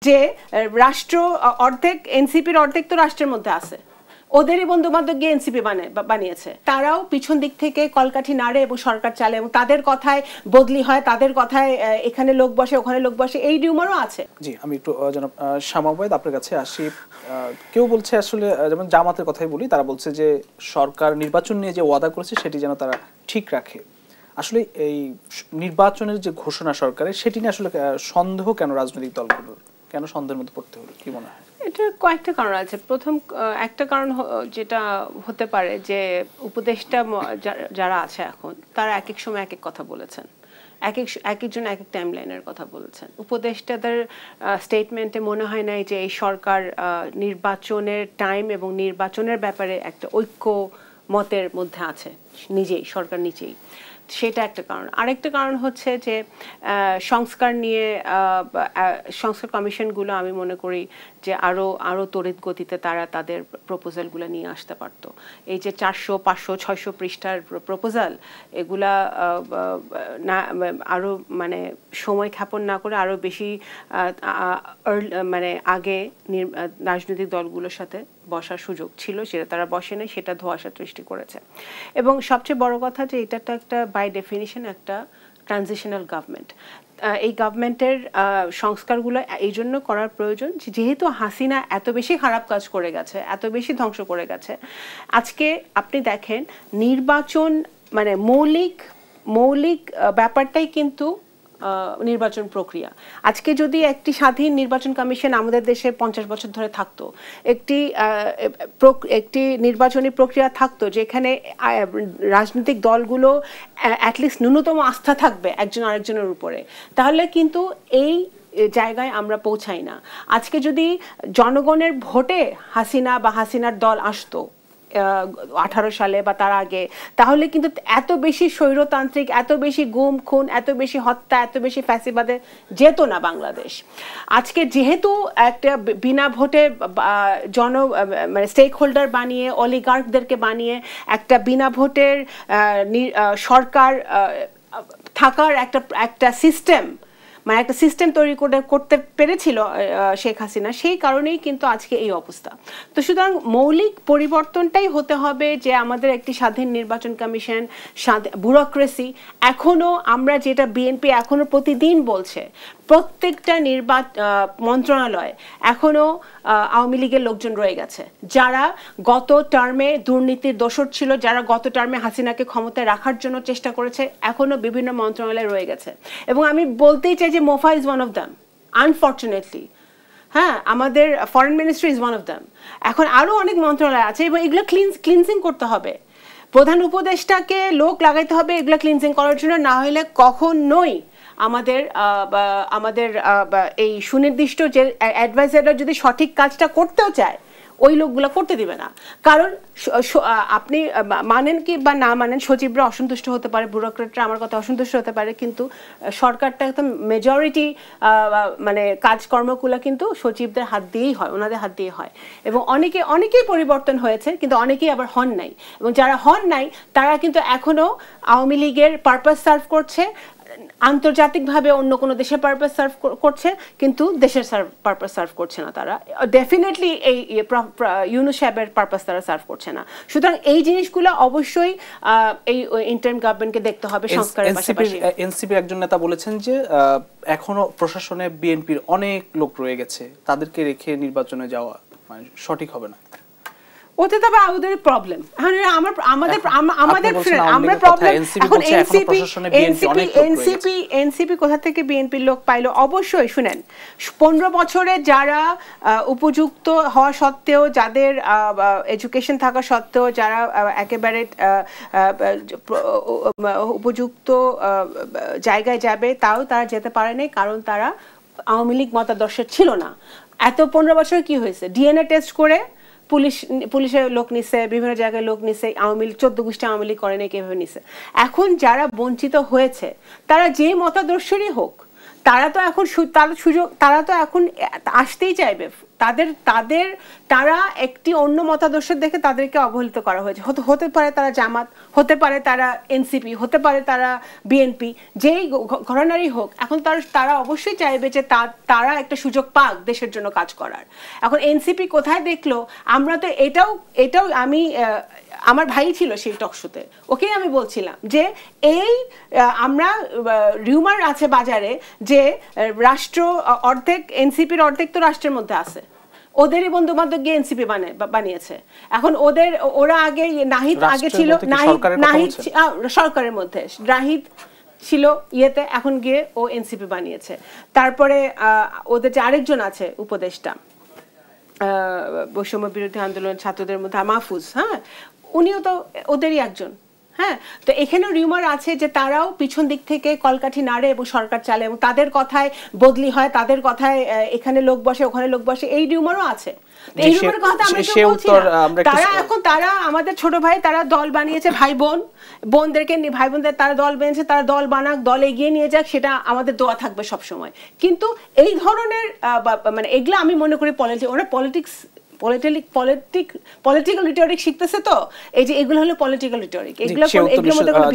যে রাষ্ট্র অর্ধেক এনসিপির অর্ধেক তো রাষ্ট্রের মধ্যে আছে, ওদেরই বন্ধু বান্ধব গিয়ে এনসিপি বানিয়েছে, তারাও পিছন দিক থেকে কলকাঠি নাড়ে এবং সরকার চালে এবং তাদের কথায় বদলি হয়, তাদের কথায় এখানে লোক বসে ওখানে লোক বসে, এই রিউমারও আছে। জি, আমি একটু জনাব শামা ওবায়েদ আপনার কাছে আসি। কেউ বলছে আসলে, যেমন জামাতের কথাই বলি, তারা বলছে যে সরকার নির্বাচন নিয়ে যে ওয়াদা করেছে সেটি যেন তারা ঠিক রাখে। আসলে এই নির্বাচনের যে ঘোষণা সরকারের, সেটি নিয়ে আসলে সন্দেহ কেন রাজনৈতিক দলগুলোর, কেন সন্দেহের মধ্যে পড়তে হলো, কি মনে হয়? এটা কয়েকটা কারণ আছে। প্রথম একটা কারণ যেটা হতে পারে যে উপদেষ্টা যারা আছে এখন, তারা এক এক সময় এক এক কথা বলেছেন, এক একজন এক এক টাইম লাইনের কথা বলেছেন। উপদেষ্টাদের স্টেটমেন্টে মনে হয় নাই যে এই সরকার নির্বাচনের টাইম এবং নির্বাচনের ব্যাপারে একটা ঐক্য মতের মধ্যে আছে নিজেই, সরকার নিজেই। সেটা একটা কারণ। আরেকটা কারণ হচ্ছে যে সংস্কার নিয়ে সংস্কার কমিশনগুলো আমি মনে করি যে আরও তড়িৎ গতিতে তারা তাদের প্রপোজালগুলো নিয়ে আসতে পারত। এই যে 400, 500, 600 পৃষ্ঠার প্রপোজাল, এগুলা না আরও মানে সময় ক্ষেপণ না করে আরও বেশি মানে আগে রাজনৈতিক দলগুলোর সাথে বসার সুযোগ ছিল, সেটা তারা বসে নাই, সেটা ধোঁয়াশা সৃষ্টি করেছে। এবং সবচেয়ে বড় কথা যে এটা তো একটা বাই ডেফিনিশন একটা ট্রানজিশনাল গভর্নমেন্ট। এই গভর্নমেন্টের সংস্কারগুলো এই জন্য করার প্রয়োজন যেহেতু হাসিনা এত বেশি খারাপ কাজ করে গেছে, এত বেশি ধ্বংস করে গেছে। আজকে আপনি দেখেন নির্বাচন মানে মৌলিক ব্যাপারটাই কিন্তু নির্বাচন প্রক্রিয়া। আজকে যদি একটি স্বাধীন নির্বাচন কমিশন আমাদের দেশে 50 বছর ধরে থাকতো, একটি নির্বাচনী প্রক্রিয়া থাকতো যেখানে রাজনৈতিক দলগুলো অ্যাটলিস্ট ন্যূনতম আস্থা থাকবে একজন আরেকজনের উপরে, তাহলে কিন্তু এই জায়গায় আমরা পৌঁছাই না। আজকে যদি জনগণের ভোটে হাসিনা বা হাসিনার দল আসতো 18 সালে বা তার আগে, তাহলে কিন্তু এত বেশি স্বৈরতান্ত্রিক, এত বেশি গুম খুন, এত বেশি হত্যা, এত বেশি ফ্যাসিবাদে যেত না বাংলাদেশ। আজকে যেহেতু একটা বিনা ভোটে মানে স্টেক হোল্ডার বানিয়ে, অলিগার্কদেরকে বানিয়ে একটা বিনা ভোটের সরকার থাকার একটা সিস্টেম, মানে একটা সিস্টেম তৈরি করতে পেরেছিল শেখ হাসিনা, সেই কারণেই কিন্তু আজকে এই অবস্থা। তো সুতরাং মৌলিক পরিবর্তনটাই হতে হবে যে আমাদের একটি স্বাধীন নির্বাচন কমিশন, ব্যুরোক্রেসি। এখনও আমরা যেটা বিএনপি এখনও প্রতিদিন বলছে, প্রত্যেকটা মন্ত্রণালয় এখনও আওয়ামী লীগের লোকজন রয়ে গেছে, যারা গত টার্মে দুর্নীতির দোষর ছিল, যারা গত টার্মে হাসিনাকে ক্ষমতায় রাখার জন্য চেষ্টা করেছে, এখনও বিভিন্ন মন্ত্রণালয়ে রয়ে গেছে। এবং আমি বলতেই চাই যে MOFA is one of them, unfortunately. হ্যাঁ, আমাদের foreign ministry is one of them. এখন আরও অনেক মন্ত্রণালয় আছে এবং এগুলো ক্লিনজিং করতে হবে। প্রধান উপদেষ্টাকে লোক লাগাইতে হবে এগুলো ক্লিনজিং করার জন্য, না হলে কখনোই আমাদের এই সুনির্দিষ্ট যে অ্যাডভাইজাররা যদি সঠিক কাজটা করতেও চায়, ওই লোকগুলো করতে দিবে না। কারণ আপনি মানেন কি বা না মানেন, সচিবরা অসন্তুষ্ট হতে পারে, ব্যুরোক্রেটরা আমার কথা অসন্তুষ্ট হতে পারে, কিন্তু সরকারটা একদম মেজরিটি মানে কাজকর্মগুলো কিন্তু সচিবদের হাত দিয়েই হয়, ওনাদের হাত দিয়ে হয়। এবং অনেকেই পরিবর্তন হয়েছে, কিন্তু অনেকেই আবার হন নাই। এবং যারা হন নাই তারা কিন্তু এখনও আওয়ামী লীগের পারপাস সার্ভ করছে, আন্তর্জাতিকভাবে অন্য কোনো দেশের পারপাস সার্ভ করছে, কিন্তু দেশের পারপাস সার্ভ করছে না। তারা ডেফিনেটলি এই ইউনূস সাহেবের পারপাস তারা সার্ভ করছে না। সুতরাং এই জিনিসগুলো অবশ্যই এই ইন্টারিম গভর্নমেন্টকে দেখতে হবে সংস্কারের পাশাপাশি। এনসিপির একজন নেতা বলেছেন যে এখনো প্রশাসনে বিএনপির অনেক লোক রয়ে গেছে, তাদেরকে রেখে নির্বাচনে যাওয়া মানে সঠিক হবে না। ওতে তবে আমাদের প্রবলেম, আমরা প্রবলেম এখন এনসিপি কোথা থেকে বিএনপির লোক পাইলো? অবশ্যই শুনেন, 15 বছরে যারা উপযুক্ত হওয়া সত্ত্বেও, যাদের এডুকেশন থাকা সত্ত্বেও, যারা একেবারে উপযুক্ত জায়গায় যাবে, তাও তারা যেতে পারেনি, কারণ তারা আওয়ামী লীগ মতাদর্শের ছিল না। এত 15 বছর কি হয়েছে? ডিএনএ টেস্ট করে পুলিশের লোক নিছে, বিভিন্ন জায়গায় লোক নিছে, 14 গোষ্ঠী আওয়ামী লীগ করে নাই, কিভাবে নিছে। এখন যারা বঞ্চিত হয়েছে, তারা যে মতাদর্শেরই হোক, তারা তো এখন তারা তো এখন আসতেই চাইবে। তারা একটি অন্য মতাদর্শের দেখে তাদেরকে অবহেলিত করা হয়েছে। হতে পারে তারা জামাত, হতে পারে তারা এনসিপি, হতে পারে তারা বিএনপি, যেই ঘরানারই হোক, এখন তারা অবশ্যই চাইবে যে তারা একটা সুযোগ পাক দেশের জন্য কাজ করার। এখন এনসিপি কোথায় দেখলো, আমরা তো এটাও আমি আমার ভাই ছিল সেই টকশোতে, ওকেই আমি বলছিলাম যে আমরা রিউমার আছে বাজারে যে রাষ্ট্র অর্ধেক, এনসিপির অর্ধেক তো রাষ্ট্রের মধ্যে আছে, ওদেরই বন্ধু বান্ধব গিয়ে এনসিপি বানিয়েছে। এখন ওরা আগে নাহিদ আগে ছিল, নাহিদ সরকারের মধ্যে, নাহিদ ছিল ইয়েতে, এখন গিয়ে ও এনসিপি বানিয়েছে। তারপরে ওদের যে আরেকজন আছে উপদেষ্টা বৈষম্য বিরোধী আন্দোলন ছাত্রদের মধ্যে মাহফুজ, হ্যাঁ, উনিও তো ওদেরই একজন। হ্যাঁ, তো এখানেও রিউমার আছে যে তারাও পিছন দিক থেকে কলকাঠি নাড়ে এবং সরকার চালে এবং তাদের কথায় বদলি হয়, তাদের কথায় এখানে লোক বসে ওখানে লোক বসে, এই রিউমারও আছে। এই রিউমারের কথা আমরা বলছি না। তারা আমাদের ছোট ভাই, তারা দল বানিয়েছে, ভাই বোনদেরকে নিয়ে, ভাই বোনদের তারা দল বানিয়েছে, তারা দল বানাক, দল এগিয়ে নিয়ে যাক, সেটা আমাদের দোয়া থাকবে সব সময়। কিন্তু এই ধরনের মানে এগুলো আমি মনে করি ওরা পলিটিক্যাল রিটরিক শিখতেছে, তো এই যে এগুলো হলো পলিটিক্যাল রিটরিক, এগুলোর মধ্যে কোনো